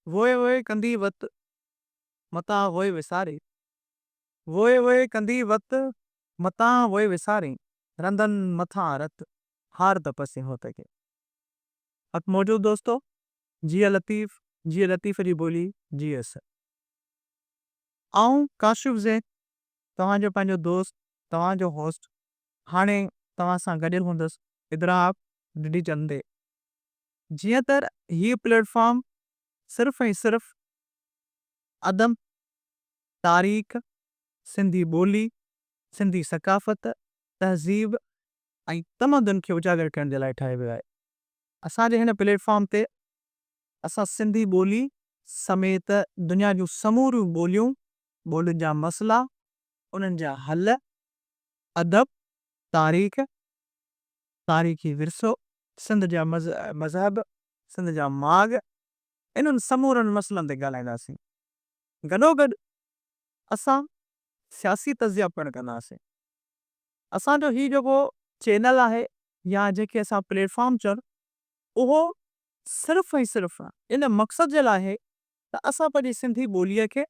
वोए कंदी वत मता वोए विसारे। वोए कंदी वत मता वोए विसारे। रंदन मथा रत हार तपसे होते के। अब मौजूद दोस्तों, जिया लतीफ़ जी बोली जी अस। आऊं काशिफ ज़ैन, तव्हांजो पंहिंजो दोस्त, तव्हांजो होस्ट, हाणे तव्हां सां गॾियल हूंदुसि इदराब डिडी चंदे। जीअं त हीउ प्लेटफॉर्म सिर्फ़ ऐं सिर्फ़ अदम, तारीख़, सिंधी ॿोली, सिंधी सकाफ़त, तहज़ीब ऐं तमदन खे उजागर करण जे लाइ ठाहियो वियो आहे। असांजे हिन प्लेटफॉर्म ते असां सिंधी ॿोली समेत दुनिया जूं समूरियूं ॿोलियूं, ॿोलियुनि जा मसइला, उन्हनि जा हल, अदब, तारीख़, तारीख़ी विरसो, सिंध जा मज़हब, सिंध जा माॻ, इन्हनि समूरनि मसइलनि ते ॻाल्हाईंदासीं। गॾोगॾु असां सियासी तज़िया पिणु कंदासीं। असांजो हीउ जेको चैनल आहे या जेके असां प्लेटफॉर्म चयो, उहो सिर्फ़ ऐं सिर्फ़ इन मक़सद जे लाइ आहे त असां पंहिंजी सिंधी ॿोलीअ खे,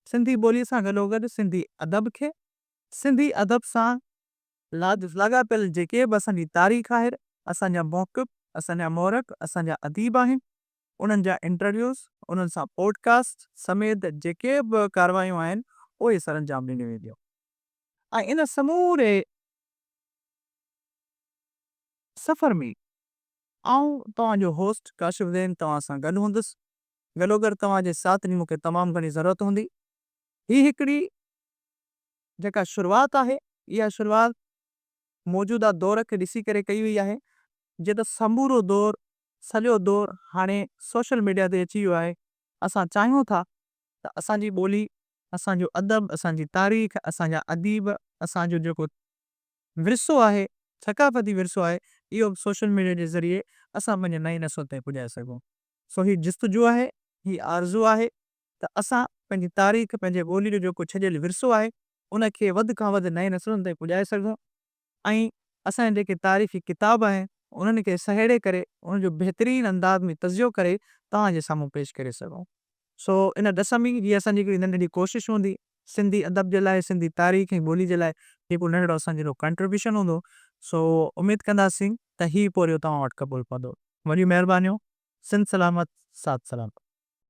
सिंधी ॿोलीअ सां गॾोगॾु सिंधी अदब खे, सिंधी अदब सां लाॻापियल जेके बि असांजी तारीख़ आहे, असांजा मौक़िफ़, असांजा मौरख, असांजा अदीब आहिनि, उन्हनि जा इंटरव्यूज़, उन्हनि सां पॉडकास्ट समेत जेके बि कारवायूं आहिनि, उहे सर अंजाम ॾिनियूं वेंदियूं। ऐं इन समूरे सफ़र में आऊं तव्हांजो होस्ट काशिफ ज़ैन तव्हां सां गॾु हूंदुसि। गॾोगॾु तव्हांजे साथ जी मूंखे तमामु घणी ज़रूरत हूंदी। ही हिकिड़ी जेका शुरूआत आहे, इहा शुरूआत मौजूदा दौर खे ॾिसी करे कई वई आहे। जे त समूरो दौर, सॼो दौर हाणे सोशल मीडिया ते अची वियो आहे। असां चाहियूं था त असांजी ॿोली, असांजो अदब, असांजी तारीख़, असांजा अदीब, असांजो जेको विरसो आहे, सकाफ़ती विरसो आहे, इहो सोशल मीडिया जे ज़रिए असां पंहिंजे नई नस्ल ताईं पुॼाए सघूं। सो ही जिस्तजू आहे, ही आरज़ू आहे त असां पंहिंजी तारीख़, पंहिंजे ॿोली जो जेको छॾियल विरसो आहे, उनखे वधि खां वधि नए नसलुनि ताईं पुॼाए सघूं ऐं असांजा जेके तारीख़ी किताब आहिनि, उन्हनि खे सहेड़े करे, उनजो बहितरीन अंदाज़ में तज़ियो करे तव्हांजे साम्हूं पेश करे सघूं। सो इन ॾिस में हीअ असांजी हिकिड़ी नंढड़ी कोशिशि हूंदी, सिंधी अदब जे लाइ, सिंधी तारीख़ ऐं ॿोली जे लाइ जेको नंढड़ो असांजो कंट्रीब्यूशन हूंदो। सो उमेद कंदासीं त ही पोरियो तव्हां वटि क़बूल पवंदो। वॾियूं महिरबानियूं। सिंध सलामत, साथ सलामत।